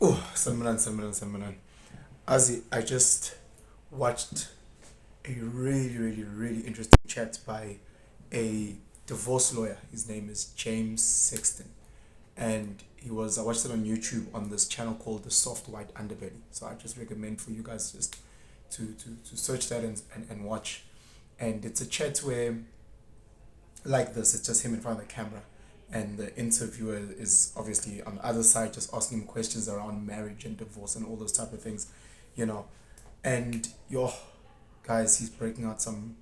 Oh, Salmanan. Azi, I just watched a really interesting chat by a divorce lawyer. His name is James Sexton. And I watched it on YouTube on this channel called The Soft White Underbelly. So I just recommend for you guys just to search that and watch. And it's a chat where, like this, it's just him in front of the camera. And the interviewer is obviously on the other side, just asking him questions around marriage and divorce and all those type of things, you know. And yo, guys, he's breaking out some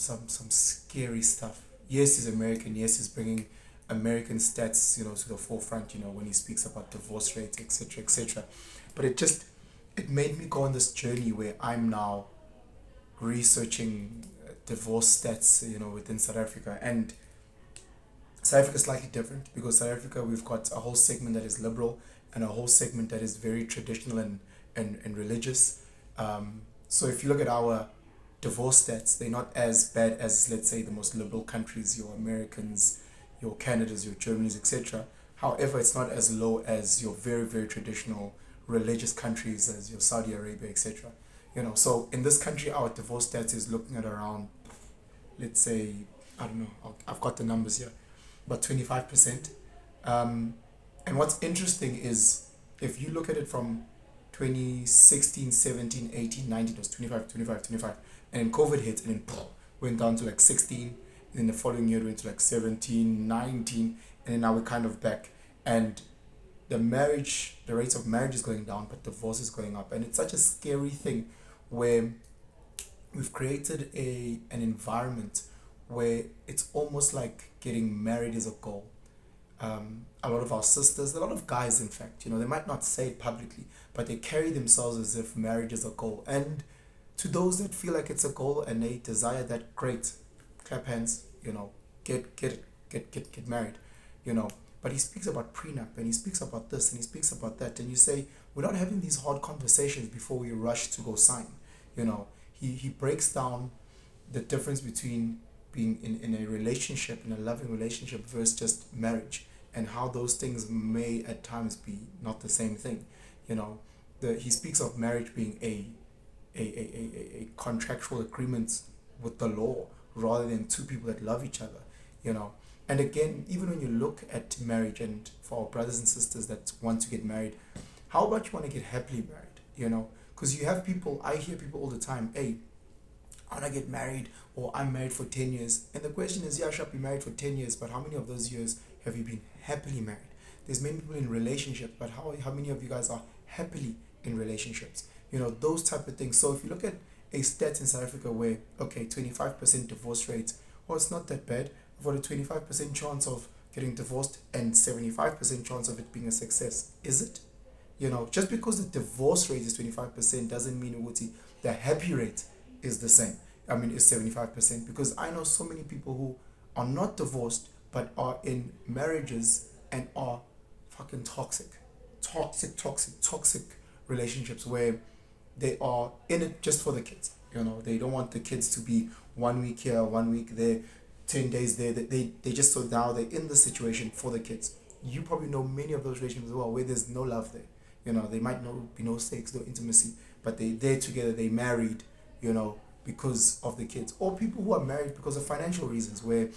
scary stuff. Yes, he's American. Yes, he's bringing American stats, to the forefront. When he speaks about divorce rates, etc., etc. But it made me go on this journey where I'm now researching divorce stats, within South Africa. And South Africa is slightly different because South Africa, we've got a whole segment that is liberal and a whole segment that is very traditional and religious. So if you look at our divorce stats, they're not as bad as, let's say, the most liberal countries, your Americans, your Canadas, your Germanys, etc. However, it's not as low as your very traditional religious countries as your Saudi Arabia, etc. So in this country, our divorce stats is looking at around, let's say, I don't know, I've got the numbers here, but 25%. And what's interesting is if you look at it from 2016, 17, 18, 19, it was 25, 25, 25. And then COVID hit and then went down to like 16. And then the following year it went to like 17, 19. And then now we're kind of back. And the rates of marriage is going down, but divorce is going up. And it's such a scary thing where we've created an environment where it's almost like getting married is a goal. A lot of our sisters, a lot of guys, in fact, they might not say it publicly, but they carry themselves as if marriage is a goal. And to those that feel like it's a goal and they desire that, great, clap hands, get married, you know. But he speaks about prenup and he speaks about this and he speaks about that, and you say we're not having these hard conversations before we rush to go sign, He breaks down the difference between being in a relationship, in a loving relationship, versus just marriage, and how those things may at times be not the same thing. He speaks of marriage being a contractual agreement with the law rather than two people that love each other, you know. And again, even when you look at marriage, and for our brothers and sisters that want to get married, how about you want to get happily married, Because you have people, I hear people all the time, hey, I want to get married, or I'm married for 10 years. And the question is, yeah, I should be married for 10 years, but how many of those years have you been happily married? There's many people in relationships, but how many of you guys are happily in relationships? Those type of things. So if you look at a stat in South Africa where, okay, 25% divorce rate, well, it's not that bad. I've got a 25% chance of getting divorced and 75% chance of it being a success. Is it? Just because the divorce rate is 25% doesn't mean the happy rate is the same. I mean, it's 75%, because I know so many people who are not divorced but are in marriages and are fucking toxic relationships where they are in it just for the kids. They don't want the kids to be 1 week here, 1 week there, 10 days there. They just, so now they're in the situation for the kids. You probably know many of those relationships as well where there's no love there. They might be no sex, no intimacy, but they're together, they married, because of the kids. Or people who are married because of financial reasons where,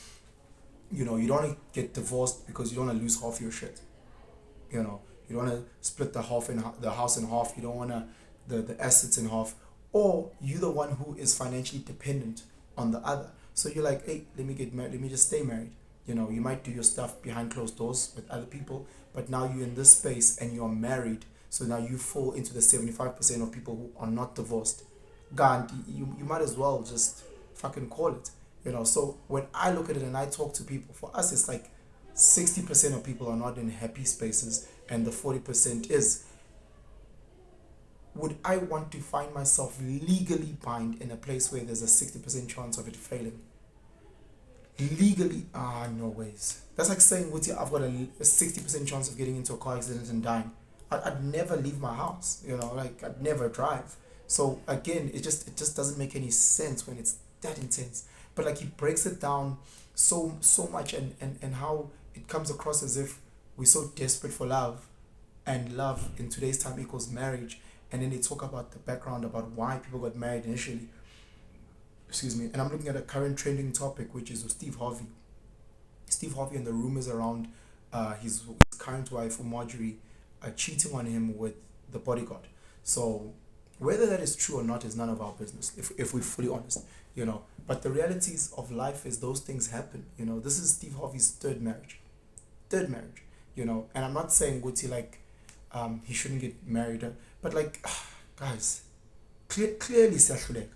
you don't want to get divorced because you don't want to lose half your shit. You don't want to split the house in half. You don't want the assets in half. Or you're the one who is financially dependent on the other. So you're like, hey, let me get married. Let me just stay married. You might do your stuff behind closed doors with other people, but now you're in this space and you're married. So now you fall into the 75% of people who are not divorced. God, you might as well just fucking call it. So when I look at it and I talk to people, for us it's like 60% of people are not in happy spaces, and the 40% is. Would I want to find myself legally bind in a place where there's a 60% chance of it failing? Legally, no ways. That's like saying, I've got a 60% chance of getting into a car accident and dying. I'd never leave my house, like I'd never drive. So again, it just doesn't make any sense when it's that intense. But like he breaks it down so much, and how it comes across as if we're so desperate for love, and love in today's time equals marriage, and then they talk about the background about why people got married initially. Excuse me. And I'm looking at a current trending topic, which is with Steve Harvey. Steve Harvey and the rumors around his current wife, Marjorie, cheating on him with the bodyguard. So whether that is true or not is none of our business, if we're fully honest, you know. But the realities of life is those things happen, you know. This is Steve Harvey's third marriage, you know. And I'm not saying Guti like he shouldn't get married, but like guys, clearly Sahlulek.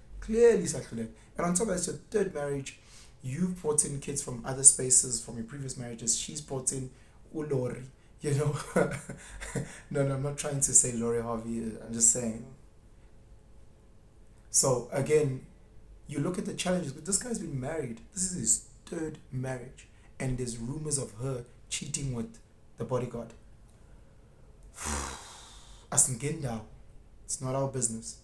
And on top of that, it's your third marriage. You've brought in kids from other spaces from your previous marriages. She's brought in Ulori, you know. No, I'm not trying to say Lori Harvey. I'm just saying. So again, you look at the challenges. But this guy's been married. This is his third marriage, and there's rumors of her cheating with the bodyguard. Asingenda, it's not our business.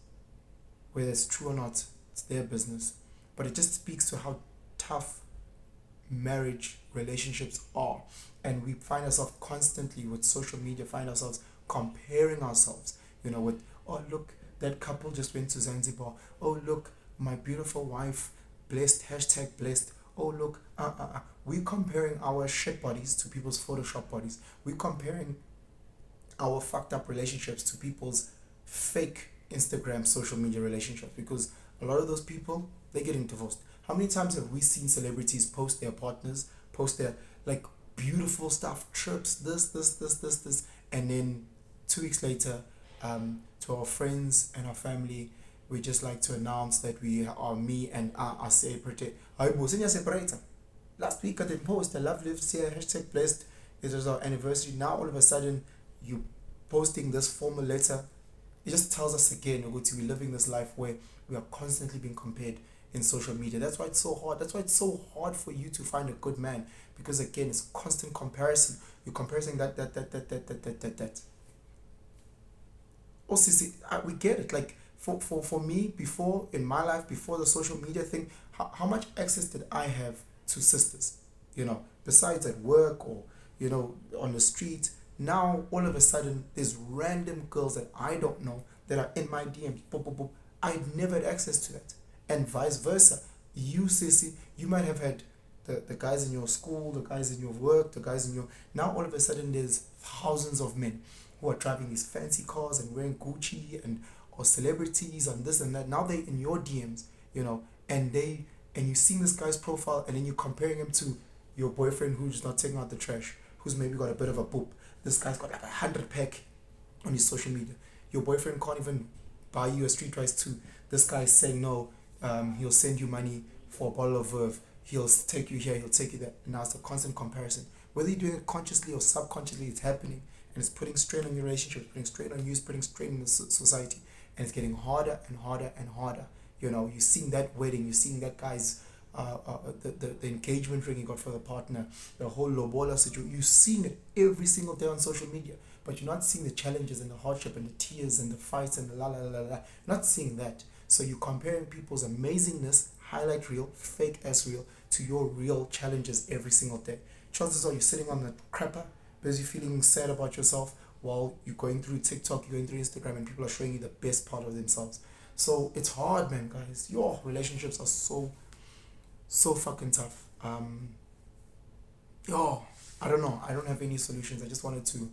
Whether it's true or not, it's their business. But it just speaks to how tough marriage relationships are. And we find ourselves constantly with social media, find ourselves comparing ourselves, you know, with, oh, look, that couple just went to Zanzibar. Oh, look, my beautiful wife, blessed, hashtag blessed. Oh, look, We're comparing our shit bodies to people's Photoshop bodies. We're comparing our fucked up relationships to people's fake Instagram social media relationships, because a lot of those people, they're getting divorced. How many times have we seen celebrities post their partners, post their like beautiful stuff, trips, this, and then 2 weeks later, to our friends and our family, we just like to announce that we are me and are separated. I was in your separator. Last week I didn't post the love lives here, hashtag blessed. It was our anniversary. Now all of a sudden you posting this formal letter. It just tells us again, we're living this life where we are constantly being compared in social media. That's why it's so hard. That's why it's so hard for you to find a good man, because again, it's constant comparison. You're comparing that. Oh, see, we get it. Like for me, before in my life, before the social media thing, how much access did I have to sisters? You know, besides at work or you know on the street. Now, all of a sudden, there's random girls that I don't know that are in my DMs. Boop, boop, boop. I never had access to that. And vice versa. You, Sissy, you might have had the guys in your school, the guys in your work, the guys in your... Now, all of a sudden, there's thousands of men who are driving these fancy cars and wearing Gucci and or celebrities and this and that. Now they're in your DMs, you know, and you've seen this guy's profile, and then you're comparing him to your boyfriend who's not taking out the trash, who's maybe got a bit of a poop. This guy's got like 100 pack on his social media. Your boyfriend can't even buy you a streetwise 2. This guy's saying no, he'll send you money for a bottle of Verve. He'll take you here, he'll take you there. And now it's a constant comparison. Whether you're doing it consciously or subconsciously, it's happening. And it's putting strain on your relationship, putting strain on you, it's putting strain on the society. And it's getting harder and harder and harder. You know, you're seeing that wedding, you're seeing that guy's the engagement ring he got for the partner, the whole lobola situation. You're seeing it every single day on social media, but you're not seeing the challenges and the hardship and the tears and the fights and the la la la la. You're not seeing that. So you're comparing people's amazingness, highlight reel, fake ass reel, to your real challenges every single day. Chances are you're sitting on the crapper, busy feeling sad about yourself, while you're going through TikTok, you're going through Instagram, and people are showing you the best part of themselves. So it's hard, man, guys. Your relationships are so fucking tough. I don't know. I don't have any solutions. I just wanted to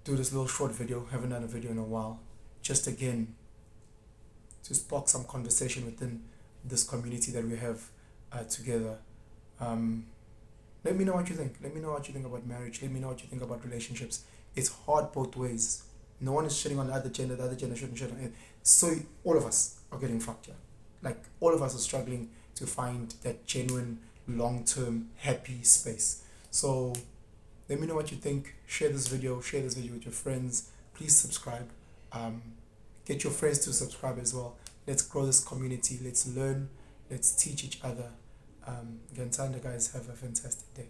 do this little short video. Haven't done a video in a while. Just again, to spark some conversation within this community that we have together. Let me know what you think. Let me know what you think about marriage. Let me know what you think about relationships. It's hard both ways. No one is shitting on the other gender shouldn't shit on it. So all of us are getting fucked here. Like all of us are struggling to find that genuine, long-term, happy space. So let me know what you think. Share this video with your friends. Please subscribe. Get your friends to subscribe as well. Let's grow this community. Let's learn. Let's teach each other. Gantanda, guys, have a fantastic day.